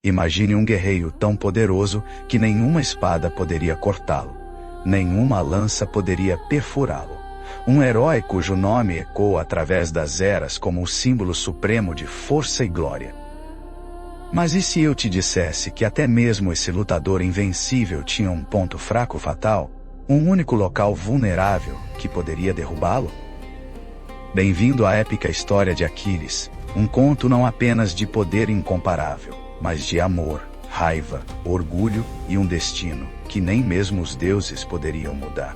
Imagine um guerreiro tão poderoso que nenhuma espada poderia cortá-lo. Nenhuma lança poderia perfurá-lo. Um herói cujo nome ecoa através das eras como o símbolo supremo de força e glória. Mas e se eu te dissesse que até mesmo esse lutador invencível tinha um ponto fraco fatal, um único local vulnerável que poderia derrubá-lo? Bem-vindo à épica história de Aquiles, um conto não apenas de poder incomparável, mas de amor, raiva, orgulho e um destino que nem mesmo os deuses poderiam mudar.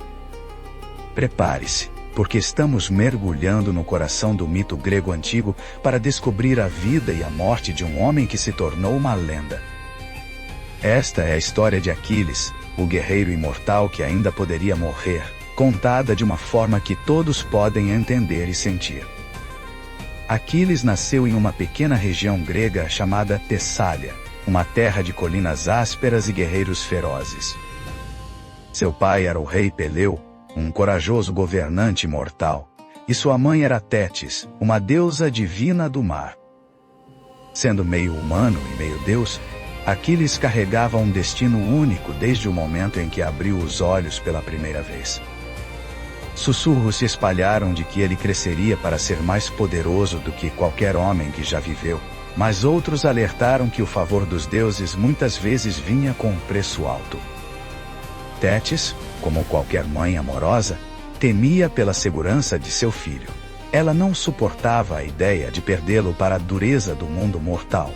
Prepare-se, porque estamos mergulhando no coração do mito grego antigo para descobrir a vida e a morte de um homem que se tornou uma lenda. Esta é a história de Aquiles, o guerreiro imortal que ainda poderia morrer, contada de uma forma que todos podem entender e sentir. Aquiles nasceu em uma pequena região grega chamada Tessália, uma terra de colinas ásperas e guerreiros ferozes. Seu pai era o rei Peleu, um corajoso governante mortal, e sua mãe era Tétis, uma deusa divina do mar. Sendo meio humano e meio deus, Aquiles carregava um destino único desde o momento em que abriu os olhos pela primeira vez. Sussurros se espalharam de que ele cresceria para ser mais poderoso do que qualquer homem que já viveu, mas outros alertaram que o favor dos deuses muitas vezes vinha com um preço alto. Tétis, como qualquer mãe amorosa, temia pela segurança de seu filho. Ela não suportava a ideia de perdê-lo para a dureza do mundo mortal.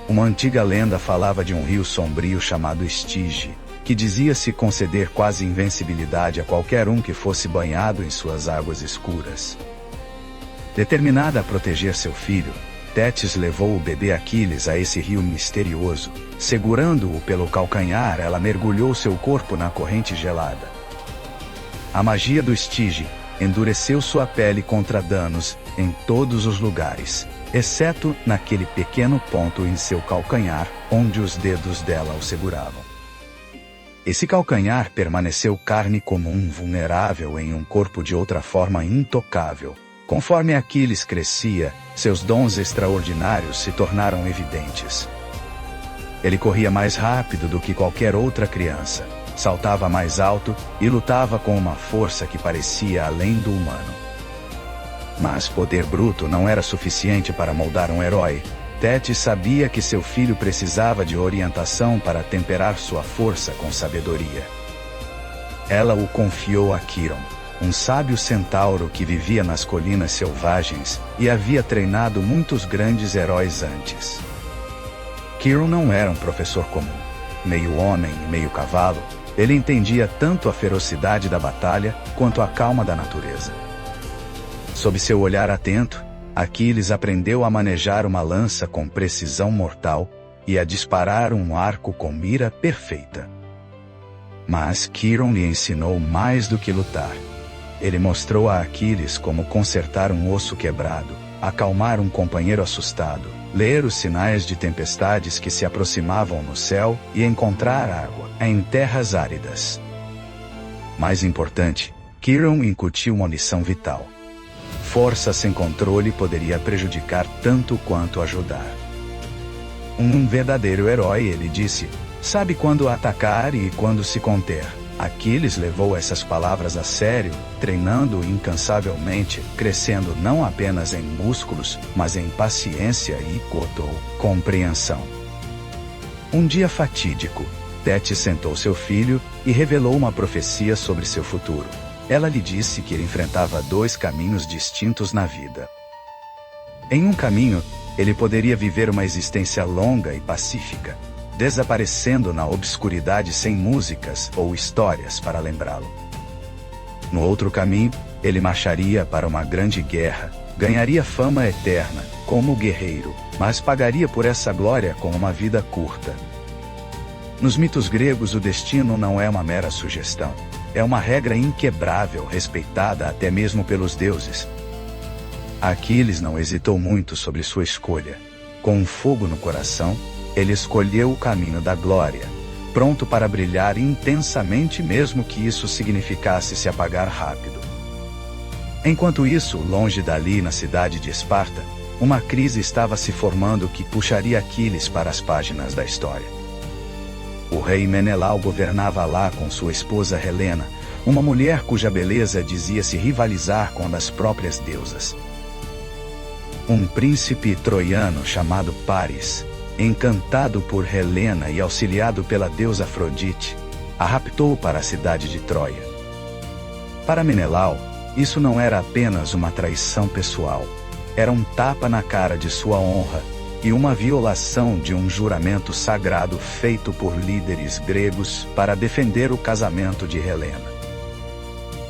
Uma antiga lenda falava de um rio sombrio chamado Estige, que dizia-se conceder quase invencibilidade a qualquer um que fosse banhado em suas águas escuras. Determinada a proteger seu filho, Tétis levou o bebê Aquiles a esse rio misterioso. Segurando-o pelo calcanhar, ela mergulhou seu corpo na corrente gelada. A magia do Estige endureceu sua pele contra danos em todos os lugares, exceto naquele pequeno ponto em seu calcanhar, onde os dedos dela o seguravam. Esse calcanhar permaneceu carne comum, vulnerável em um corpo de outra forma intocável. Conforme Aquiles crescia, seus dons extraordinários se tornaram evidentes. Ele corria mais rápido do que qualquer outra criança, saltava mais alto e lutava com uma força que parecia além do humano. Mas poder bruto não era suficiente para moldar um herói. Tétis sabia que seu filho precisava de orientação para temperar sua força com sabedoria. Ela o confiou a Quiron, um sábio centauro que vivia nas colinas selvagens e havia treinado muitos grandes heróis antes. Quiron não era um professor comum. Meio homem e meio cavalo, ele entendia tanto a ferocidade da batalha quanto a calma da natureza. Sob seu olhar atento, Aquiles aprendeu a manejar uma lança com precisão mortal e a disparar um arco com mira perfeita. Mas Quiron lhe ensinou mais do que lutar. Ele mostrou a Aquiles como consertar um osso quebrado, acalmar um companheiro assustado, ler os sinais de tempestades que se aproximavam no céu e encontrar água em terras áridas. Mais importante, Quiron incutiu uma lição vital. Força sem controle poderia prejudicar tanto quanto ajudar. Um verdadeiro herói, ele disse, sabe quando atacar e quando se conter. Aquiles levou essas palavras a sério, treinando incansavelmente, crescendo não apenas em músculos, mas em paciência e compreensão. Um dia fatídico, Tétis sentou seu filho e revelou uma profecia sobre seu futuro. Ela lhe disse que ele enfrentava dois caminhos distintos na vida. Em um caminho, ele poderia viver uma existência longa e pacífica, desaparecendo na obscuridade sem músicas ou histórias para lembrá-lo. No outro caminho, ele marcharia para uma grande guerra, ganharia fama eterna, como guerreiro, mas pagaria por essa glória com uma vida curta. Nos mitos gregos, o destino não é uma mera sugestão. É uma regra inquebrável, respeitada até mesmo pelos deuses. Aquiles não hesitou muito sobre sua escolha. Com um fogo no coração, ele escolheu o caminho da glória, pronto para brilhar intensamente mesmo que isso significasse se apagar rápido. Enquanto isso, longe dali na cidade de Esparta, uma crise estava se formando que puxaria Aquiles para as páginas da história. O rei Menelau governava lá com sua esposa Helena, uma mulher cuja beleza dizia-se rivalizar com a das próprias deusas. Um príncipe troiano chamado Paris, encantado por Helena e auxiliado pela deusa Afrodite, a raptou para a cidade de Troia. Para Menelau, isso não era apenas uma traição pessoal, era um tapa na cara de sua honra e uma violação de um juramento sagrado feito por líderes gregos para defender o casamento de Helena.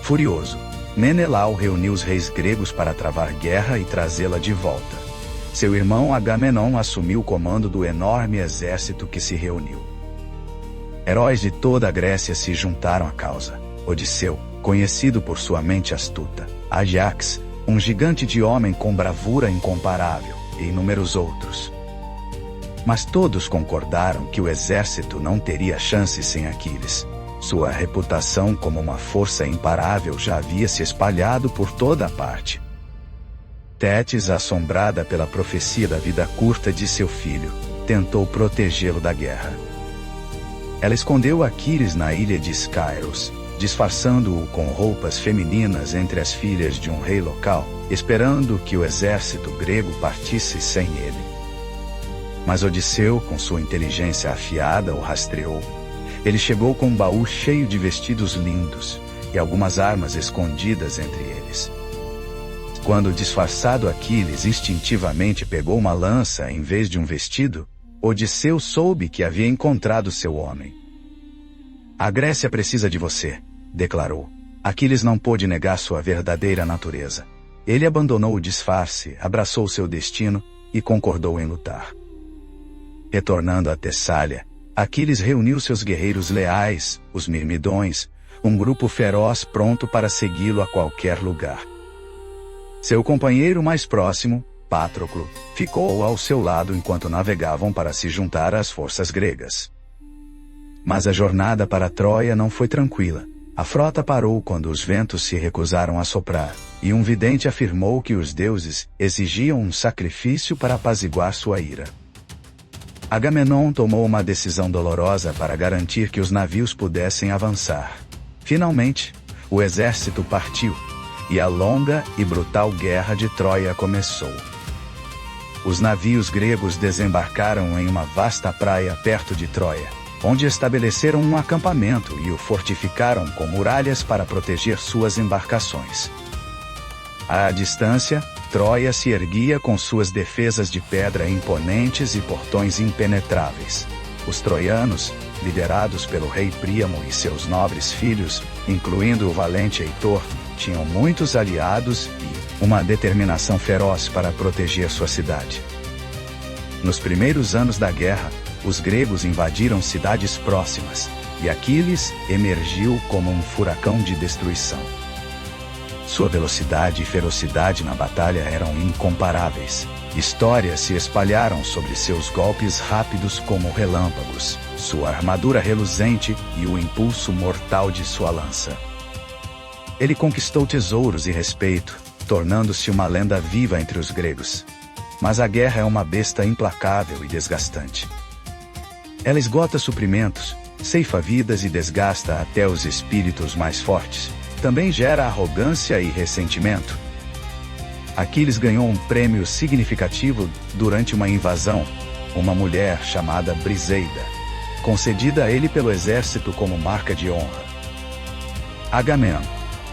Furioso, Menelau reuniu os reis gregos para travar guerra e trazê-la de volta. Seu irmão Agamenon assumiu o comando do enorme exército que se reuniu. Heróis de toda a Grécia se juntaram à causa. Odisseu, conhecido por sua mente astuta, Ajax, um gigante de homem com bravura incomparável, e inúmeros outros. Mas todos concordaram que o exército não teria chance sem Aquiles. Sua reputação como uma força imparável já havia se espalhado por toda a parte. Tétis, assombrada pela profecia da vida curta de seu filho, tentou protegê-lo da guerra. Ela escondeu Aquiles na ilha de Skyros, disfarçando-o com roupas femininas entre as filhas de um rei local, esperando que o exército grego partisse sem ele. Mas Odisseu, com sua inteligência afiada, o rastreou. Ele chegou com um baú cheio de vestidos lindos e algumas armas escondidas entre eles. Quando o disfarçado Aquiles instintivamente pegou uma lança em vez de um vestido, Odisseu soube que havia encontrado seu homem. "A Grécia precisa de você", declarou. Aquiles não pôde negar sua verdadeira natureza. Ele abandonou o disfarce, abraçou seu destino e concordou em lutar. Retornando a Tessália, Aquiles reuniu seus guerreiros leais, os Mirmidões, um grupo feroz pronto para segui-lo a qualquer lugar. Seu companheiro mais próximo, Patroclo, ficou ao seu lado enquanto navegavam para se juntar às forças gregas. Mas a jornada para Troia não foi tranquila. A frota parou quando os ventos se recusaram a soprar, e um vidente afirmou que os deuses exigiam um sacrifício para apaziguar sua ira. Agamenon tomou uma decisão dolorosa para garantir que os navios pudessem avançar. Finalmente, o exército partiu, e a longa e brutal guerra de Troia começou. Os navios gregos desembarcaram em uma vasta praia perto de Troia, onde estabeleceram um acampamento e o fortificaram com muralhas para proteger suas embarcações. À distância, Troia se erguia com suas defesas de pedra imponentes e portões impenetráveis. Os troianos, liderados pelo rei Príamo e seus nobres filhos, incluindo o valente Heitor, tinham muitos aliados e uma determinação feroz para proteger sua cidade. Nos primeiros anos da guerra, os gregos invadiram cidades próximas, e Aquiles emergiu como um furacão de destruição. Sua velocidade e ferocidade na batalha eram incomparáveis. Histórias se espalharam sobre seus golpes rápidos como relâmpagos, sua armadura reluzente e o impulso mortal de sua lança. Ele conquistou tesouros e respeito, tornando-se uma lenda viva entre os gregos. Mas a guerra é uma besta implacável e desgastante. Ela esgota suprimentos, ceifa vidas e desgasta até os espíritos mais fortes. Também gera arrogância e ressentimento. Aquiles ganhou um prêmio significativo durante uma invasão, uma mulher chamada Briseida, concedida a ele pelo exército como marca de honra. Agamenon,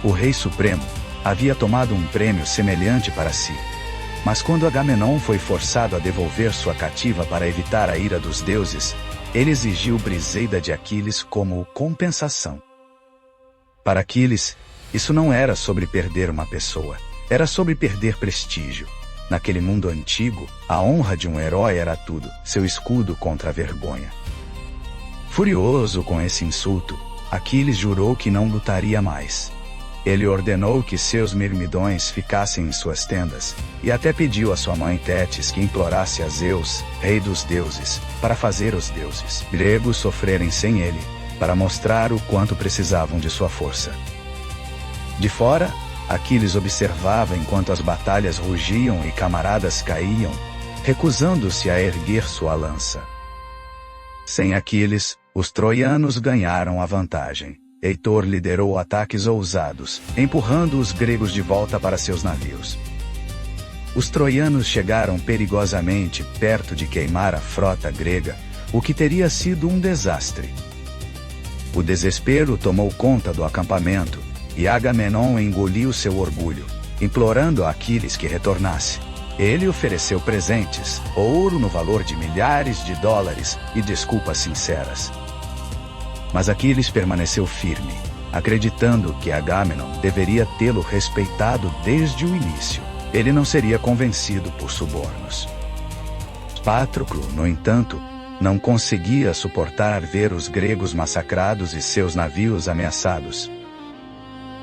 o rei supremo, havia tomado um prêmio semelhante para si. Mas quando Agamenon foi forçado a devolver sua cativa para evitar a ira dos deuses, ele exigiu Briseida de Aquiles como compensação. Para Aquiles, isso não era sobre perder uma pessoa, era sobre perder prestígio. Naquele mundo antigo, a honra de um herói era tudo, seu escudo contra a vergonha. Furioso com esse insulto, Aquiles jurou que não lutaria mais. Ele ordenou que seus mirmidões ficassem em suas tendas, e até pediu a sua mãe Tétis que implorasse a Zeus, rei dos deuses, para fazer os deuses gregos sofrerem sem ele, para mostrar o quanto precisavam de sua força. De fora, Aquiles observava enquanto as batalhas rugiam e camaradas caíam, recusando-se a erguer sua lança. Sem Aquiles, os troianos ganharam a vantagem. Heitor liderou ataques ousados, empurrando os gregos de volta para seus navios. Os troianos chegaram perigosamente perto de queimar a frota grega, o que teria sido um desastre. O desespero tomou conta do acampamento, e Agamenon engoliu seu orgulho, implorando a Aquiles que retornasse. Ele ofereceu presentes, ouro no valor de milhares de dólares e desculpas sinceras. Mas Aquiles permaneceu firme, acreditando que Agamenon deveria tê-lo respeitado desde o início. Ele não seria convencido por subornos. Patroclo, no entanto, não conseguia suportar ver os gregos massacrados e seus navios ameaçados.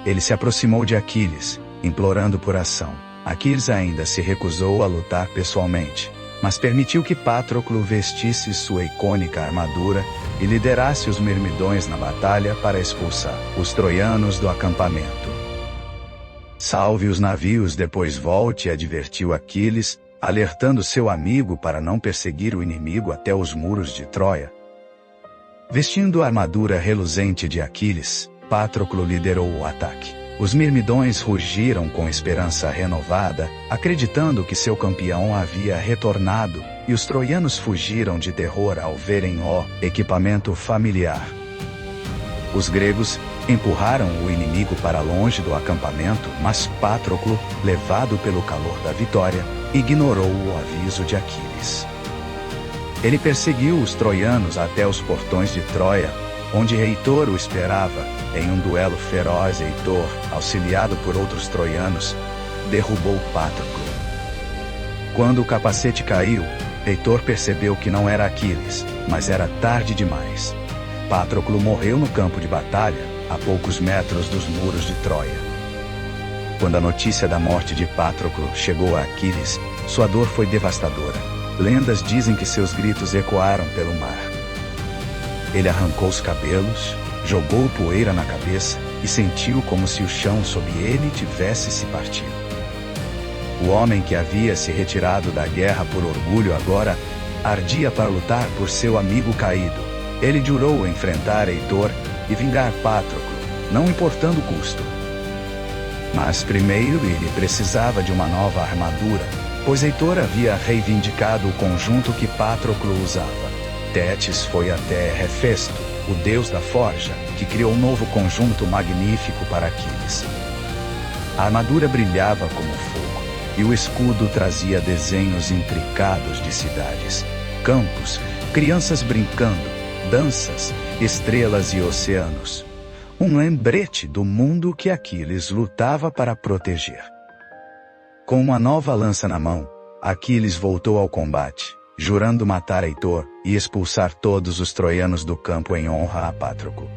Ele se aproximou de Aquiles, implorando por ação. Aquiles ainda se recusou a lutar pessoalmente, mas permitiu que Patroclo vestisse sua icônica armadura e liderasse os mirmidões na batalha para expulsar os troianos do acampamento. Salve os navios, depois volte, advertiu Aquiles, alertando seu amigo para não perseguir o inimigo até os muros de Troia. Vestindo a armadura reluzente de Aquiles, Patroclo liderou o ataque. Os mirmidões rugiram com esperança renovada, acreditando que seu campeão havia retornado, e os troianos fugiram de terror ao verem o equipamento familiar. Os gregos empurraram o inimigo para longe do acampamento, mas Patroclo, levado pelo calor da vitória, ignorou o aviso de Aquiles. Ele perseguiu os troianos até os portões de Troia, onde Heitor o esperava. Em um duelo feroz, Heitor, auxiliado por outros troianos, derrubou Patroclo. Quando o capacete caiu, Heitor percebeu que não era Aquiles, mas era tarde demais. Patroclo morreu no campo de batalha, a poucos metros dos muros de Troia. Quando a notícia da morte de Patroclo chegou a Aquiles, sua dor foi devastadora. Lendas dizem que seus gritos ecoaram pelo mar. Ele arrancou os cabelos, jogou poeira na cabeça e sentiu como se o chão sob ele tivesse se partido. O homem que havia se retirado da guerra por orgulho agora ardia para lutar por seu amigo caído. Ele jurou enfrentar Heitor e vingar Patroclo, não importando o custo. Mas primeiro ele precisava de uma nova armadura, pois Heitor havia reivindicado o conjunto que Patroclo usava. Tétis foi até Hefesto, o deus da forja, que criou um novo conjunto magnífico para Aquiles. A armadura brilhava como fogo, e o escudo trazia desenhos intricados de cidades, campos, crianças brincando, danças, estrelas e oceanos. Um lembrete do mundo que Aquiles lutava para proteger. Com uma nova lança na mão, Aquiles voltou ao combate, jurando matar Heitor e expulsar todos os troianos do campo em honra a Patroclo.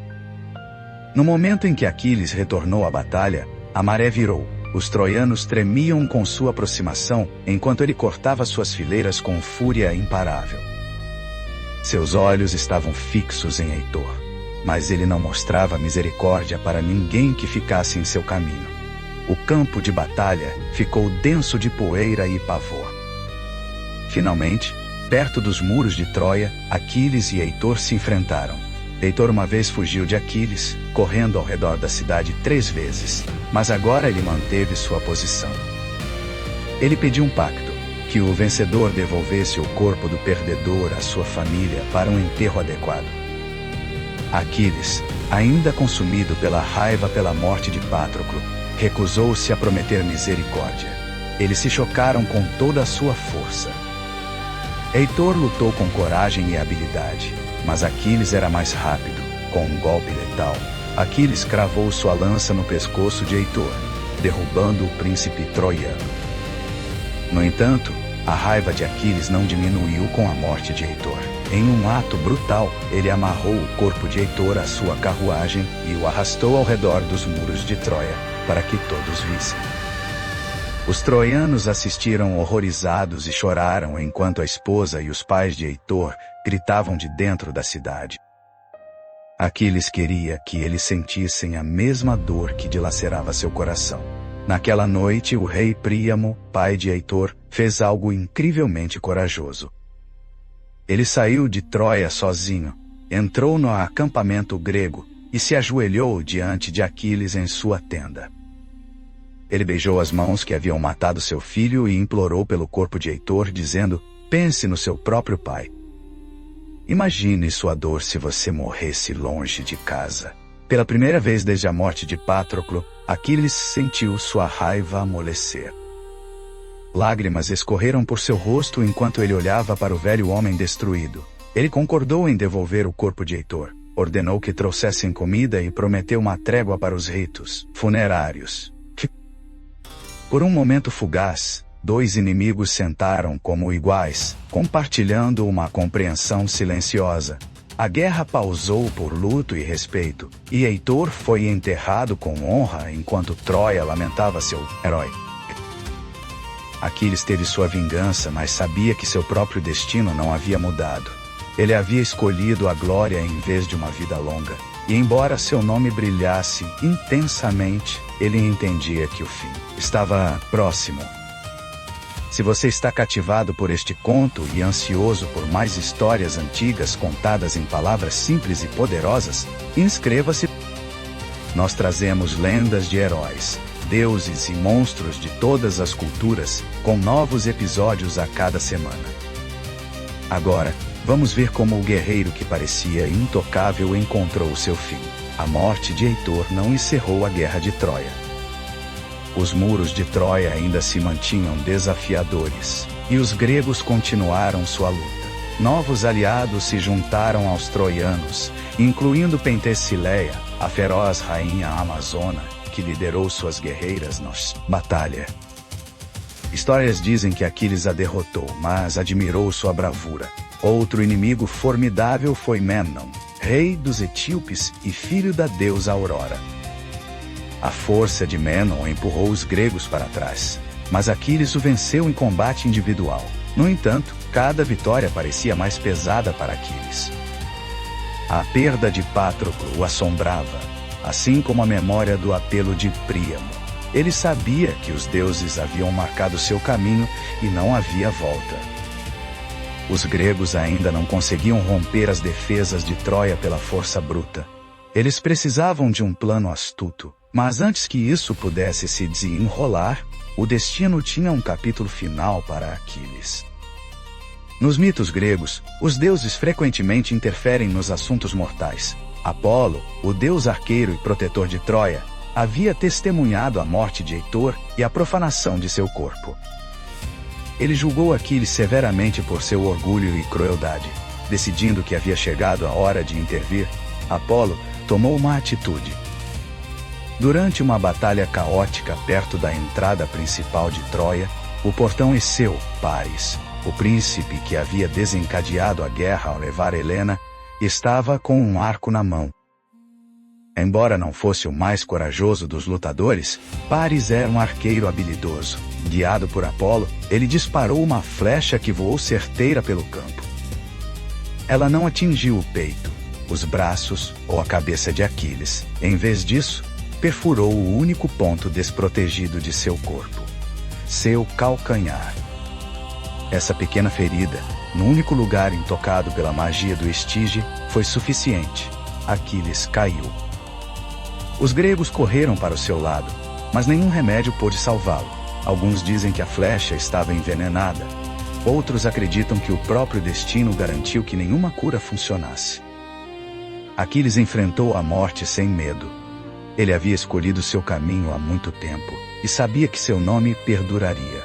No momento em que Aquiles retornou à batalha, a maré virou. Os troianos tremiam com sua aproximação, enquanto ele cortava suas fileiras com fúria imparável. Seus olhos estavam fixos em Heitor, mas ele não mostrava misericórdia para ninguém que ficasse em seu caminho. O campo de batalha ficou denso de poeira e pavor. Finalmente, perto dos muros de Troia, Aquiles e Heitor se enfrentaram. Heitor uma vez fugiu de Aquiles, correndo ao redor da cidade 3 vezes, mas agora ele manteve sua posição. Ele pediu um pacto, que o vencedor devolvesse o corpo do perdedor à sua família para um enterro adequado. Aquiles, ainda consumido pela raiva pela morte de Patroclo, recusou-se a prometer misericórdia. Eles se chocaram com toda a sua força. Heitor lutou com coragem e habilidade, mas Aquiles era mais rápido. Com um golpe letal, Aquiles cravou sua lança no pescoço de Heitor, derrubando o príncipe troiano. No entanto, a raiva de Aquiles não diminuiu com a morte de Heitor. Em um ato brutal, ele amarrou o corpo de Heitor à sua carruagem e o arrastou ao redor dos muros de Troia, para que todos vissem. Os troianos assistiram horrorizados e choraram enquanto a esposa e os pais de Heitor gritavam de dentro da cidade. Aquiles queria que eles sentissem a mesma dor que dilacerava seu coração. Naquela noite o rei Príamo, pai de Heitor, fez algo incrivelmente corajoso. Ele saiu de Troia sozinho, entrou no acampamento grego e se ajoelhou diante de Aquiles em sua tenda. Ele beijou as mãos que haviam matado seu filho e implorou pelo corpo de Heitor, dizendo: pense no seu próprio pai. Imagine sua dor se você morresse longe de casa. Pela primeira vez desde a morte de Patroclo, Aquiles sentiu sua raiva amolecer. Lágrimas escorreram por seu rosto enquanto ele olhava para o velho homem destruído. Ele concordou em devolver o corpo de Heitor, ordenou que trouxessem comida e prometeu uma trégua para os ritos funerários. Por um momento fugaz, dois inimigos sentaram como iguais, compartilhando uma compreensão silenciosa. A guerra pausou por luto e respeito, e Heitor foi enterrado com honra enquanto Troia lamentava seu herói. Aquiles teve sua vingança, mas sabia que seu próprio destino não havia mudado. Ele havia escolhido a glória em vez de uma vida longa, e embora seu nome brilhasse intensamente, ele entendia que o fim estava próximo. Se você está cativado por este conto e ansioso por mais histórias antigas contadas em palavras simples e poderosas, inscreva-se. Nós trazemos lendas de heróis, deuses e monstros de todas as culturas, com novos episódios a cada semana. Agora, vamos ver como o guerreiro que parecia intocável encontrou seu fim. A morte de Heitor não encerrou a guerra de Troia. Os muros de Troia ainda se mantinham desafiadores, e os gregos continuaram sua luta. Novos aliados se juntaram aos troianos, incluindo Pentesileia, a feroz rainha amazona, que liderou suas guerreiras nas batalha. Histórias dizem que Aquiles a derrotou, mas admirou sua bravura. Outro inimigo formidável foi Memnon, rei dos etíopes e filho da deusa Aurora. A força de Memnon empurrou os gregos para trás, mas Aquiles o venceu em combate individual. No entanto, cada vitória parecia mais pesada para Aquiles. A perda de Patroclo o assombrava, assim como a memória do apelo de Príamo. Ele sabia que os deuses haviam marcado seu caminho e não havia volta. Os gregos ainda não conseguiam romper as defesas de Troia pela força bruta. Eles precisavam de um plano astuto, mas antes que isso pudesse se desenrolar, o destino tinha um capítulo final para Aquiles. Nos mitos gregos, os deuses frequentemente interferem nos assuntos mortais. Apolo, o deus arqueiro e protetor de Troia, havia testemunhado a morte de Heitor e a profanação de seu corpo. Ele julgou Aquiles severamente por seu orgulho e crueldade. Decidindo que havia chegado a hora de intervir, Apolo tomou uma atitude. Durante uma batalha caótica perto da entrada principal de Troia, o portão Eceu, Paris, o príncipe que havia desencadeado a guerra ao levar Helena, estava com um arco na mão. Embora não fosse o mais corajoso dos lutadores, Paris era um arqueiro habilidoso. Guiado por Apolo, ele disparou uma flecha que voou certeira pelo campo. Ela não atingiu o peito, os braços ou a cabeça de Aquiles. Em vez disso, perfurou o único ponto desprotegido de seu corpo: seu calcanhar. Essa pequena ferida, no único lugar intocado pela magia do Estige, foi suficiente. Aquiles caiu. Os gregos correram para o seu lado, mas nenhum remédio pôde salvá-lo. Alguns dizem que a flecha estava envenenada. Outros acreditam que o próprio destino garantiu que nenhuma cura funcionasse. Aquiles enfrentou a morte sem medo. Ele havia escolhido seu caminho há muito tempo, e sabia que seu nome perduraria.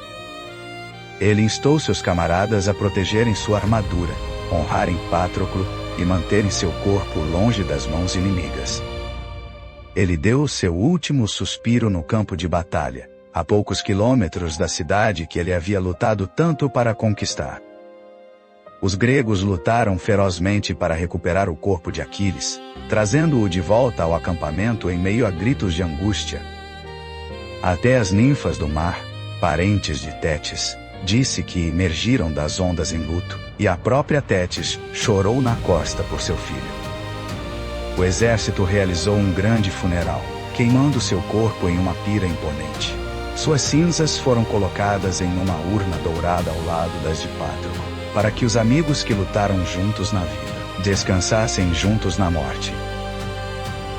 Ele instou seus camaradas a protegerem sua armadura, honrarem Patroclo e manterem seu corpo longe das mãos inimigas. Ele deu seu último suspiro no campo de batalha, a poucos quilômetros da cidade que ele havia lutado tanto para conquistar. Os gregos lutaram ferozmente para recuperar o corpo de Aquiles, trazendo-o de volta ao acampamento em meio a gritos de angústia. Até as ninfas do mar, parentes de Tétis, disse que emergiram das ondas em luto, e a própria Tétis chorou na costa por seu filho. O exército realizou um grande funeral, queimando seu corpo em uma pira imponente. Suas cinzas foram colocadas em uma urna dourada ao lado das de Patroclo, para que os amigos que lutaram juntos na vida descansassem juntos na morte.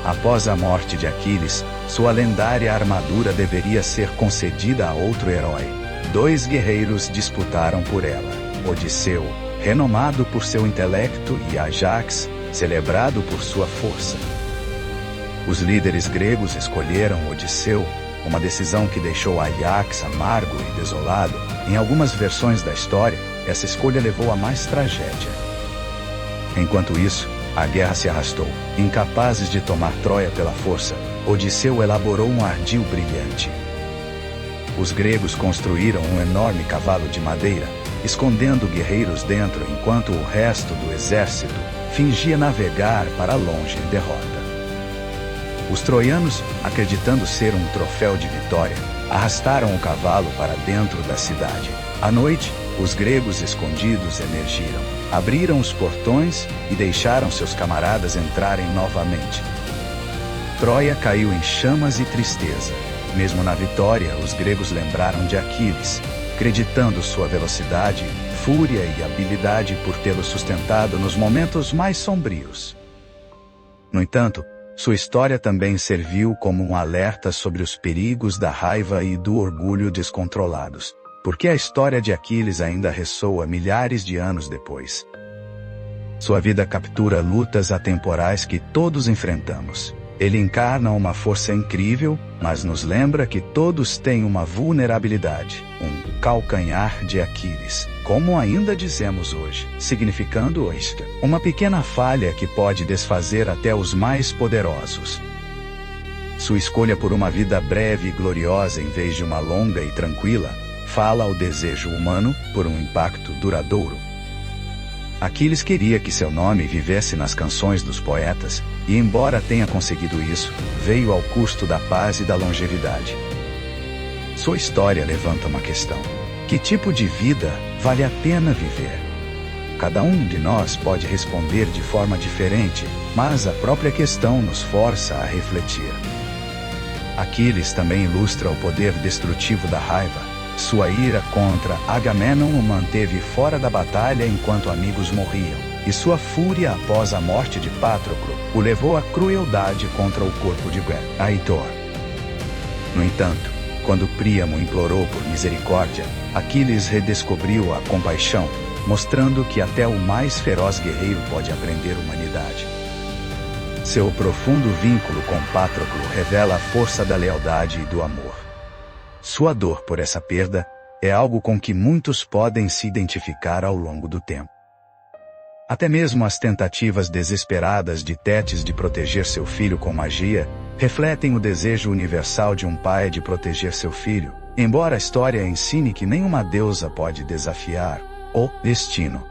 Após a morte de Aquiles, sua lendária armadura deveria ser concedida a outro herói. 2 guerreiros disputaram por ela: Odisseu, renomado por seu intelecto, e Ajax, celebrado por sua força. Os líderes gregos escolheram Odisseu, uma decisão que deixou Ajax amargo e desolado. Em algumas versões da história, essa escolha levou a mais tragédia. Enquanto isso, a guerra se arrastou. Incapazes de tomar Troia pela força, Odisseu elaborou um ardil brilhante. Os gregos construíram um enorme cavalo de madeira, escondendo guerreiros dentro enquanto o resto do exército fingia navegar para longe em derrota. Os troianos, acreditando ser um troféu de vitória, arrastaram o cavalo para dentro da cidade. À noite, os gregos escondidos emergiram, abriram os portões e deixaram seus camaradas entrarem novamente. Troia caiu em chamas e tristeza. Mesmo na vitória, os gregos lembraram de Aquiles, acreditando sua velocidade, fúria e habilidade por tê-lo sustentado nos momentos mais sombrios. No entanto, sua história também serviu como um alerta sobre os perigos da raiva e do orgulho descontrolados, porque a história de Aquiles ainda ressoa milhares de anos depois. Sua vida captura lutas atemporais que todos enfrentamos. Ele encarna uma força incrível, mas nos lembra que todos têm uma vulnerabilidade, um calcanhar de Aquiles, como ainda dizemos hoje, significando isto: uma pequena falha que pode desfazer até os mais poderosos. Sua escolha por uma vida breve e gloriosa em vez de uma longa e tranquila, fala ao desejo humano por um impacto duradouro. Aquiles queria que seu nome vivesse nas canções dos poetas, e embora tenha conseguido isso, veio ao custo da paz e da longevidade. Sua história levanta uma questão: que tipo de vida vale a pena viver? Cada um de nós pode responder de forma diferente, mas a própria questão nos força a refletir. Aquiles também ilustra o poder destrutivo da raiva. Sua ira contra Agamenon o manteve fora da batalha enquanto amigos morriam, e sua fúria após a morte de Patroclo o levou à crueldade contra o corpo de Heitor. No entanto, quando Príamo implorou por misericórdia, Aquiles redescobriu a compaixão, mostrando que até o mais feroz guerreiro pode aprender humanidade. Seu profundo vínculo com Patroclo revela a força da lealdade e do amor. Sua dor por essa perda é algo com que muitos podem se identificar ao longo do tempo. Até mesmo as tentativas desesperadas de Tétis de proteger seu filho com magia refletem o desejo universal de um pai de proteger seu filho, embora a história ensine que nenhuma deusa pode desafiar o destino.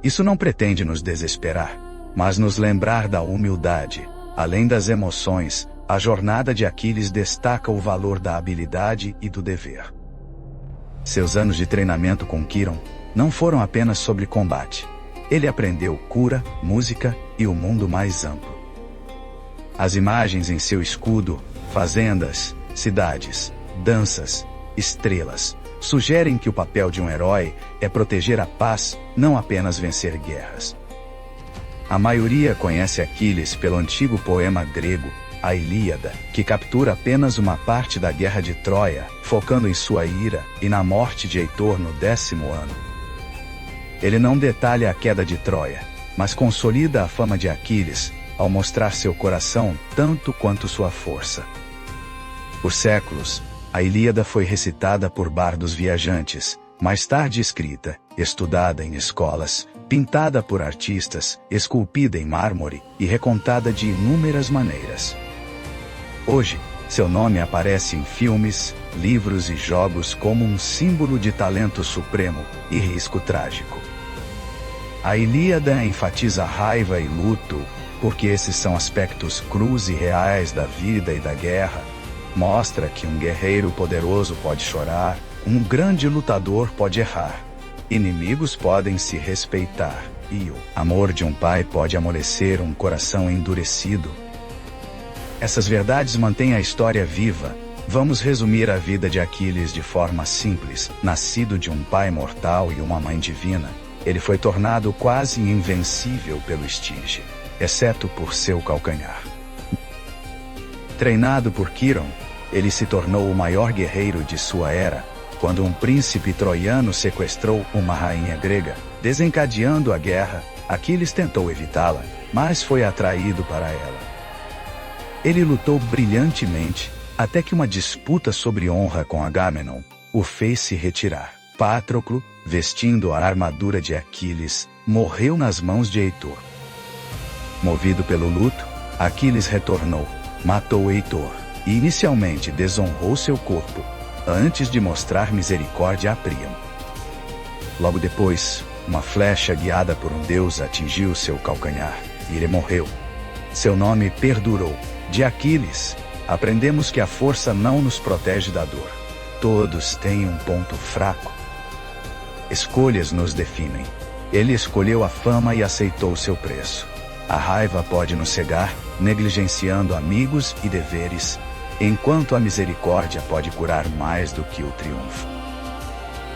Isso não pretende nos desesperar, mas nos lembrar da humildade. Além das emoções, a jornada de Aquiles destaca o valor da habilidade e do dever. Seus anos de treinamento com Quiron não foram apenas sobre combate. Ele aprendeu cura, música e o mundo mais amplo. As imagens em seu escudo, fazendas, cidades, danças, estrelas, sugerem que o papel de um herói é proteger a paz, não apenas vencer guerras. A maioria conhece Aquiles pelo antigo poema grego, a Ilíada, que captura apenas uma parte da guerra de Troia, focando em sua ira e na morte de Heitor no 10º ano. Ele não detalha a queda de Troia, mas consolida a fama de Aquiles, ao mostrar seu coração tanto quanto sua força. Por séculos, a Ilíada foi recitada por bardos viajantes, mais tarde escrita, estudada em escolas, pintada por artistas, esculpida em mármore e recontada de inúmeras maneiras. Hoje, seu nome aparece em filmes, livros e jogos como um símbolo de talento supremo e risco trágico. A Ilíada enfatiza raiva e luto, porque esses são aspectos crus e reais da vida e da guerra. Mostra que um guerreiro poderoso pode chorar, um grande lutador pode errar. Inimigos podem se respeitar, e o amor de um pai pode amolecer um coração endurecido. Essas verdades mantêm a história viva, Vamos resumir a vida de Aquiles de forma simples. Nascido de um pai mortal e uma mãe divina, ele foi tornado quase invencível pelo Estige, exceto por seu calcanhar. Treinado por Quiron, ele se tornou o maior guerreiro de sua era, quando um príncipe troiano sequestrou uma rainha grega. Desencadeando a guerra, Aquiles tentou evitá-la, mas foi atraído para ela. Ele lutou brilhantemente, até que uma disputa sobre honra com Agamenon o fez se retirar. Patroclo, vestindo a armadura de Aquiles, morreu nas mãos de Heitor. Movido pelo luto, Aquiles retornou, matou Heitor e inicialmente desonrou seu corpo, antes de mostrar misericórdia a Príamo. Logo depois, uma flecha guiada por um deus atingiu seu calcanhar, e ele morreu. Seu nome perdurou. De Aquiles, aprendemos que a força não nos protege da dor. Todos têm um ponto fraco. Escolhas nos definem. Ele escolheu a fama e aceitou seu preço. A raiva pode nos cegar, negligenciando amigos e deveres, enquanto a misericórdia pode curar mais do que o triunfo.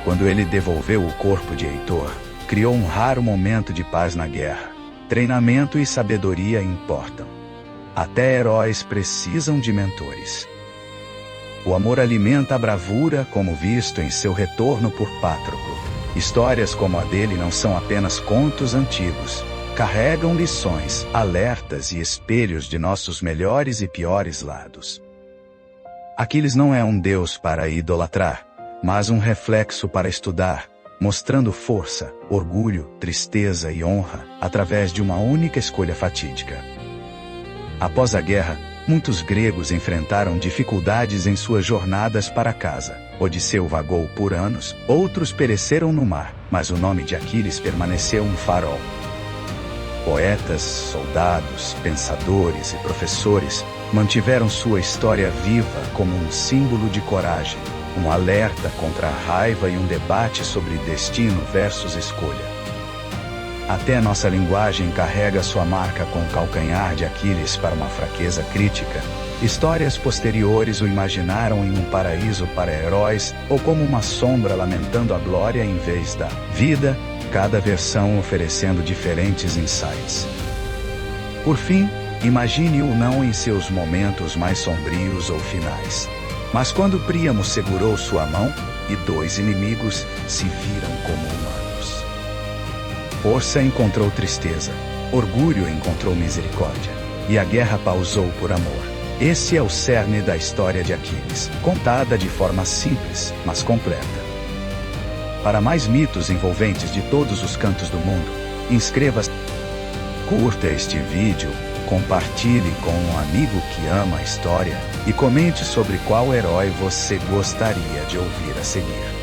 Quando ele devolveu o corpo de Heitor, criou um raro momento de paz na guerra. Treinamento e sabedoria importam. Até heróis precisam de mentores. O amor alimenta a bravura, como visto em seu retorno por Patroclo. Histórias como a dele não são apenas contos antigos. Carregam lições, alertas e espelhos de nossos melhores e piores lados. Aquiles não é um deus para idolatrar, mas um reflexo para estudar, mostrando força, orgulho, tristeza e honra, através de uma única escolha fatídica. Após a guerra, muitos gregos enfrentaram dificuldades em suas jornadas para casa. Odisseu vagou por anos, outros pereceram no mar, mas o nome de Aquiles permaneceu um farol. Poetas, soldados, pensadores e professores mantiveram sua história viva como um símbolo de coragem, um alerta contra a raiva e um debate sobre destino versus escolha. Até nossa linguagem carrega sua marca com o calcanhar de Aquiles para uma fraqueza crítica. Histórias posteriores o imaginaram em um paraíso para heróis ou como uma sombra lamentando a glória em vez da vida, cada versão oferecendo diferentes insights. Por fim, imagine-o não em seus momentos mais sombrios ou finais, mas quando Príamo segurou sua mão e dois inimigos se viram como humanos. Força encontrou tristeza, orgulho encontrou misericórdia, e a guerra pausou por amor. Esse é o cerne da história de Aquiles, contada de forma simples, mas completa. Para mais mitos envolventes de todos os cantos do mundo, inscreva-se, curta este vídeo, compartilhe com um amigo que ama a história e comente sobre qual herói você gostaria de ouvir a seguir.